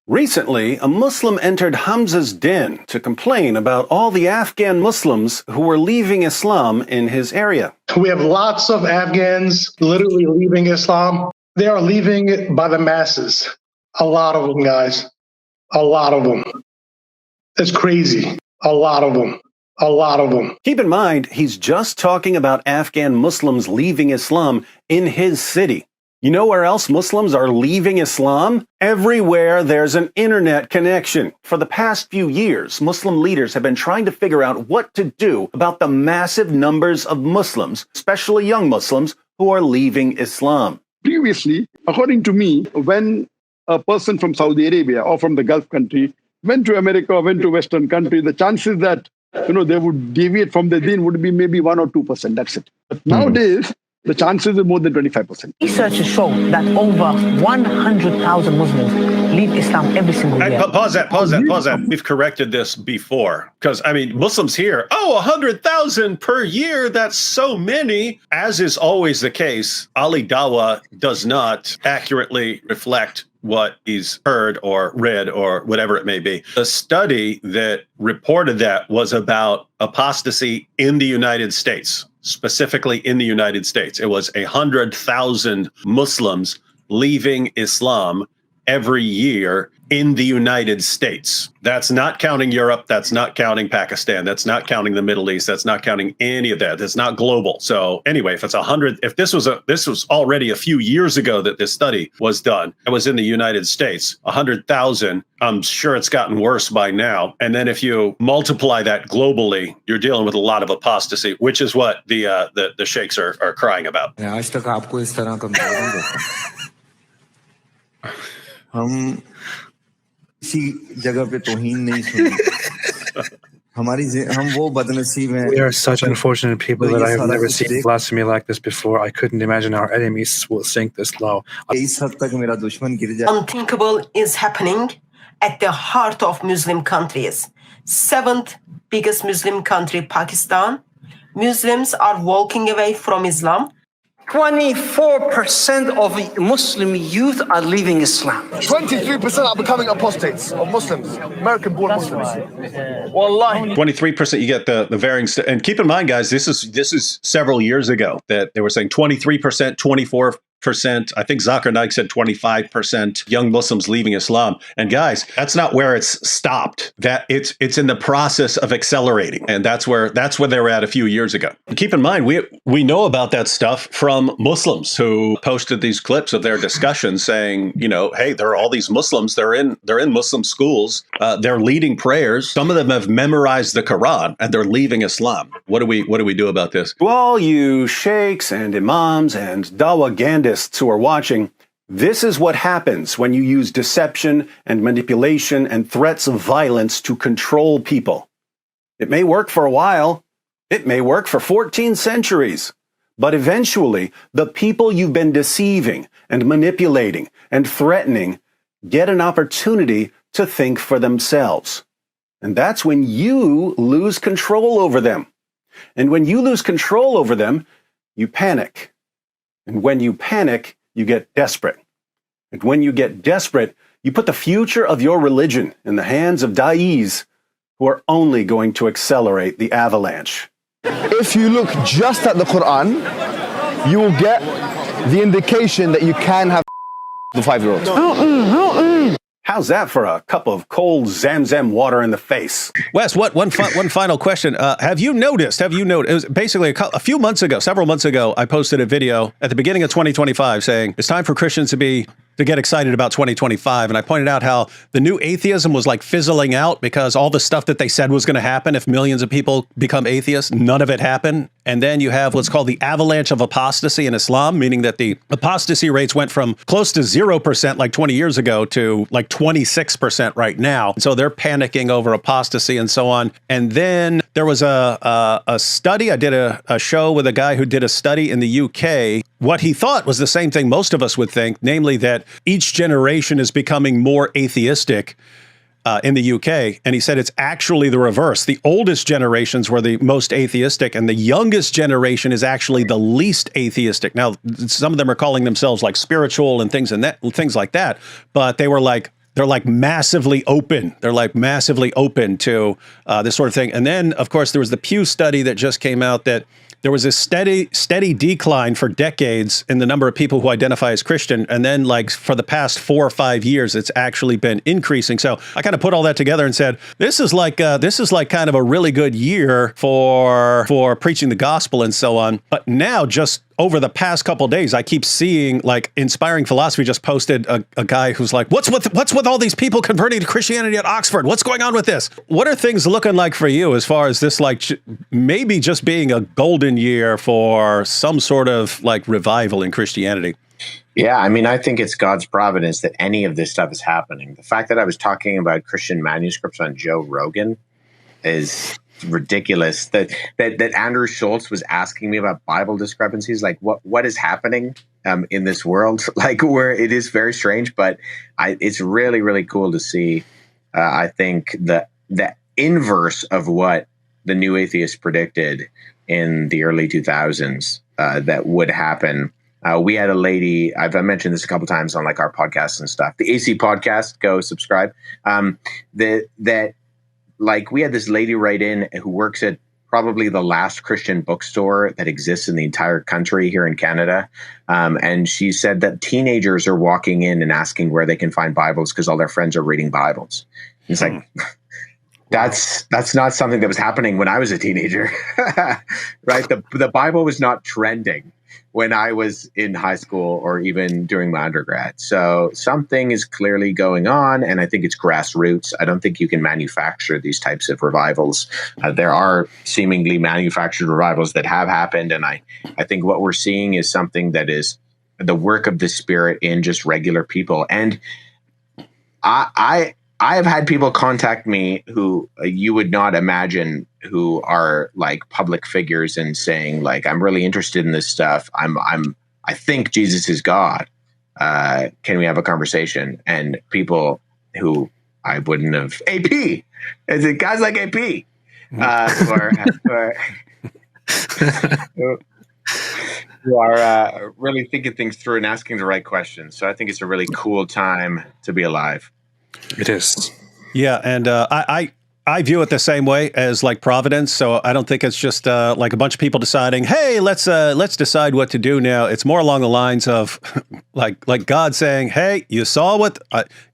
Recently, a Muslim entered Hamza's den to complain about all the Afghan Muslims who were leaving Islam in his area. We have lots of Afghans literally leaving Islam. They are leaving it by the masses. A lot of them, guys. A lot of them. It's crazy. A lot of them. A lot of them. Keep in mind, he's just talking about Afghan Muslims leaving Islam in his city. You know where else Muslims are leaving Islam? Everywhere there's an internet connection. For the past few years, Muslim leaders have been trying to figure out what to do about the massive numbers of Muslims, especially young Muslims, who are leaving Islam. Previously, according to me, when a person from Saudi Arabia or from the Gulf country went to America or went to Western country, the chances that they would deviate from the deen would be maybe 1 or 2%. That's it. But nowadays, the chances are more than 25%. Research has shown that over 100,000 Muslims leave Islam every single year. Pause that. We've corrected this before. Because, Muslims here, 100,000 per year, that's so many. As is always the case, Ali Dawah does not accurately reflect what he's heard or read or whatever it may be. The study that reported that was about apostasy in the United States, specifically in the United States. It was 100,000 Muslims leaving Islam every year in the United States. That's not counting Europe. That's not counting Pakistan. That's not counting the Middle East. That's not counting any of that. It's not global. So anyway, if it's 100, if this was already a few years ago that this study was done, it was in the United States, 100,000. I'm sure it's gotten worse by now. And then if you multiply that globally, you're dealing with a lot of apostasy, which is what the sheikhs are crying about. We are such unfortunate people that I have never seen blasphemy like this before. I couldn't imagine our enemies will sink this low. Unthinkable is happening at the heart of Muslim countries. 7th biggest Muslim country, Pakistan. Muslims are walking away from Islam. 24% of Muslim youth are leaving Islam. 23% are becoming apostates of Muslims, American-born Muslims. Wallahi. 23%, you get the varying. And keep in mind, guys, this is several years ago that they were saying 23%, 24%. I think Zakir Naik said 25% young Muslims leaving Islam. And guys, that's not where it's stopped. That it's in the process of accelerating. And that's where they were at a few years ago. And keep in mind, we know about that stuff from Muslims who posted these clips of their discussions saying, hey, there are all these Muslims, they're in Muslim schools, they're leading prayers. Some of them have memorized the Quran and they're leaving Islam. What do we do about this? To all you sheikhs and imams and dawagandists who are watching, this is what happens when you use deception and manipulation and threats of violence to control people. It may work for a while. It may work for 14 centuries. But eventually, the people you've been deceiving and manipulating and threatening get an opportunity to think for themselves. And that's when you lose control over them. And when you lose control over them, you panic. And when you panic, you get desperate. And when you get desperate, you put the future of your religion in the hands of da'is who are only going to accelerate the avalanche. If you look just at the Quran, you will get the indication that you can have the 5-year-olds. How's that for a cup of cold Zamzam water in the face? Wes, one final question. Have you noticed, it was basically a few months ago, several months ago, I posted a video at the beginning of 2025 saying it's time for Christians to get excited about 2025. And I pointed out how the new atheism was like fizzling out because all the stuff that they said was going to happen if millions of people become atheists, none of it happened. And then you have what's called the avalanche of apostasy in Islam, meaning that the apostasy rates went from close to 0% like 20 years ago to like 26% right now. So they're panicking over apostasy and so on. And then there was a study. I did a show with a guy who did a study in the UK. What he thought was the same thing most of us would think, namely that each generation is becoming more atheistic in the UK. And he said it's actually the reverse. The oldest generations were the most atheistic, and the youngest generation is actually the least atheistic. Now, some of them are calling themselves like spiritual and things like that, but they were like they're like massively open. They're like massively open to this sort of thing. And then, of course, there was the Pew study that just came out that there was a steady decline for decades in the number of people who identify as Christian. And then like for the past 4 or 5 years, it's actually been increasing. So I kind of put all that together and said, this is like kind of a really good year for preaching the gospel and so on. But now just over the past couple of days, I keep seeing like Inspiring Philosophy just posted a guy who's like, what's with all these people converting to Christianity at Oxford? What's going on with this? What are things looking like for you as far as this, like maybe just being a golden year for some sort of like revival in Christianity? Yeah, I mean, I think it's God's providence that any of this stuff is happening. The fact that I was talking about Christian manuscripts on Joe Rogan is ridiculous. That Andrew Schultz was asking me about Bible discrepancies, like what is happening in this world, like where it is very strange, but it's really, really cool to see. I think the inverse of what the New Atheists predicted in the early 2000s that would happen. We had a lady, I've mentioned this a couple times on like our podcasts and stuff, the AC podcast, go subscribe. Like we had this lady write in who works at probably the last Christian bookstore that exists in the entire country here in Canada. And she said that teenagers are walking in and asking where they can find Bibles because all their friends are reading Bibles. It's like, that's not something that was happening when I was a teenager, right? The Bible was not trending when I was in high school or even during my undergrad. So something is clearly going on, and I think it's grassroots. I don't think you can manufacture these types of revivals. There are seemingly manufactured revivals that have happened, and I think what we're seeing is something that is the work of the Spirit in just regular people. And I have had people contact me who you would not imagine who are like public figures and saying like, I'm really interested in this stuff. I think Jesus is God. Can we have a conversation? And people who I wouldn't have AP, is it guys like AP, who are really thinking things through and asking the right questions. So I think it's a really cool time to be alive. It is. Yeah, and I view it the same way as like providence. So I don't think it's just like a bunch of people deciding, hey, let's decide what to do now. It's more along the lines of like God saying, hey, you saw what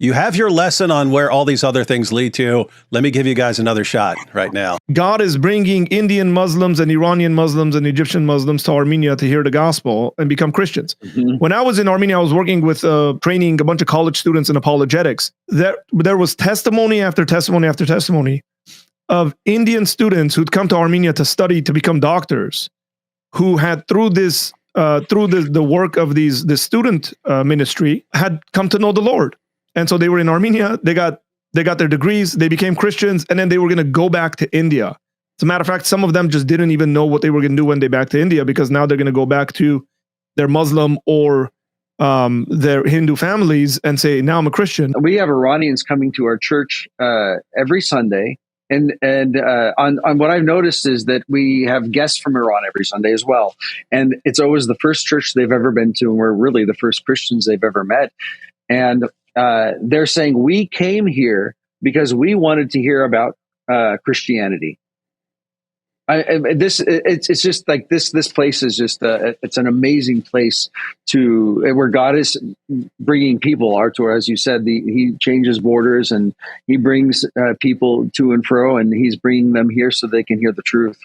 you have your lesson on where all these other things lead to. Let me give you guys another shot right now. God is bringing Indian Muslims and Iranian Muslims and Egyptian Muslims to Armenia to hear the gospel and become Christians. Mm-hmm. When I was in Armenia, I was working with training a bunch of college students in apologetics. There was testimony after testimony after testimony of Indian students who'd come to Armenia to study to become doctors, who had through the work of the student ministry had come to know the Lord, and so they were in Armenia. They got their degrees, they became Christians, and then they were going to go back to India. As a matter of fact, some of them just didn't even know what they were going to do when they back to India, because now they're going to go back to their Muslim or their Hindu families and say, now I'm a Christian. We have Iranians coming to our church every Sunday. And on what I've noticed is that we have guests from Iran every Sunday as well. And it's always the first church they've ever been to, and we're really the first Christians they've ever met. And they're saying, we came here because we wanted to hear about Christianity. It's just like this place is just it's an amazing place where God is bringing people. Artur, as you said, he changes borders and he brings people to and fro, and he's bringing them here so they can hear the truth.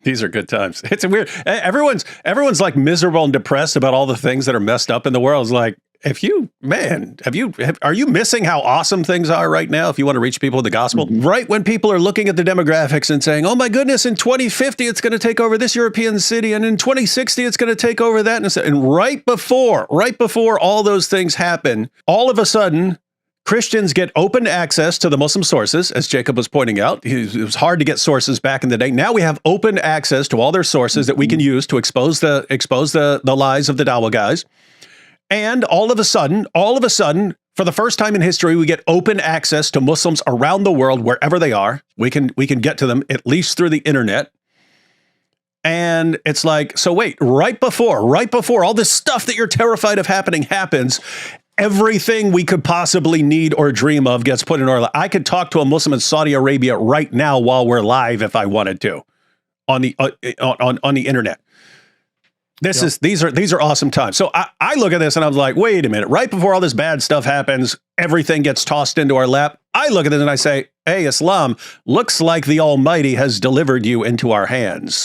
These are good times. It's a weird. Everyone's like miserable and depressed about all the things that are messed up in the world. It's like, are you missing how awesome things are right now if you want to reach people with the gospel? Mm-hmm. Right when people are looking at the demographics and saying, oh my goodness, in 2050, it's going to take over this European city. And in 2060, it's going to take over that. And right before all those things happen, all of a sudden, Christians get open access to the Muslim sources, as Jacob was pointing out. It was hard to get sources back in the day. Now we have open access to all their sources that we can use to expose the lies of the Dawa guys. And all of a sudden, for the first time in history, we get open access to Muslims around the world, wherever they are. We can get to them at least through the internet. And it's like, so wait, right before all this stuff that you're terrified of happening happens, Everything we could possibly need or dream of gets put in our lap. I could talk to a Muslim in Saudi Arabia right now while we're live if I wanted to on the internet. These are awesome times. So I look at this and I was like, wait a minute. Right before all this bad stuff happens, everything gets tossed into our lap. I look at it and I say, hey, Islam, looks like the Almighty has delivered you into our hands.